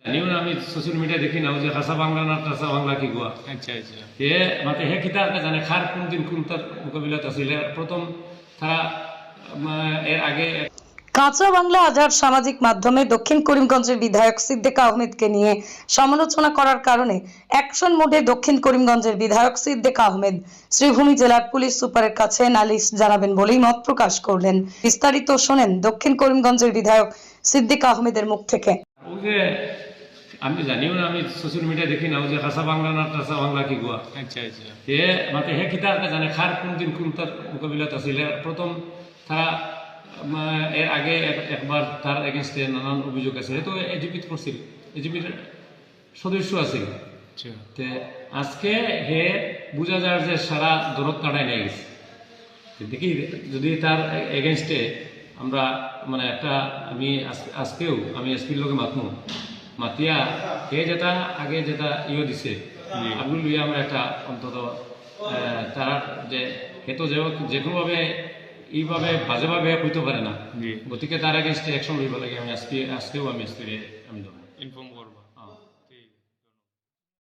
জানিও না আমি সোশ্যাল মিডিয়া দেখি না যে খাসা বাংলা না টাসা বাংলা কি গোয়া আচ্ছা আচ্ছা হে মাতে হে কিতা জানে খার কোন দিন কোন তার মোকাবিলাত আছিল প্রথম তারা এর আগে কাঁচা বাংলা আজহার সামাজিক মাধ্যমে দক্ষিণ করিমগঞ্জের বিধায়ক সিদ্দিক আহমেদকে নিয়ে সমালোচনা করার কারণে অ্যাকশন মোডে দক্ষিণ করিমগঞ্জের বিধায়ক সিদ্দিক আহমেদ শ্রীভূমি জেলার পুলিশ সুপারের কাছে নালিশ জানাবেন বলেই মত প্রকাশ করলেন। বিস্তারিত শোনেন দক্ষিণ করিমগঞ্জের বিধায়ক সিদ্দিক আহমেদের মুখ থেকে। ওই যে আমি জানিও না আমি সোশ্যাল মিডিয়া দেখি না যে খাসা বাংলা না টাসা বাংলা কি গোয়া আচ্ছা আচ্ছা হে মাতে হে কিতা জানে খার কোন দিন কোন তার মোকাবিলাত আছিল প্রথম তারা এর আগে একবার তার এগেনস্টে নানান অভিযোগ আছে তো এজিপিত করছিল এজিপির সদস্য আছিল আচ্ছা তে আজকে হে বোঝা যায় যে সারা দরদ কাটায় নিয়ে গেছে দেখি যদি তার এগেনস্টে আমরা মানে একটা আমি আজকেও আমি এসপির লোকে মাতিয়া হে যেটা আগে যেটা দিছে আগুন লইয়া আমরা একটা অন্তত তার যে হে তো যেকোনোভাবে এইভাবে বাজেভাবে হইতে পারে না, গতিকে তার এগেনস্টে অ্যাকশন লইব লাগে। আমি আজকেও আমি এসপিরে আমি দেবো।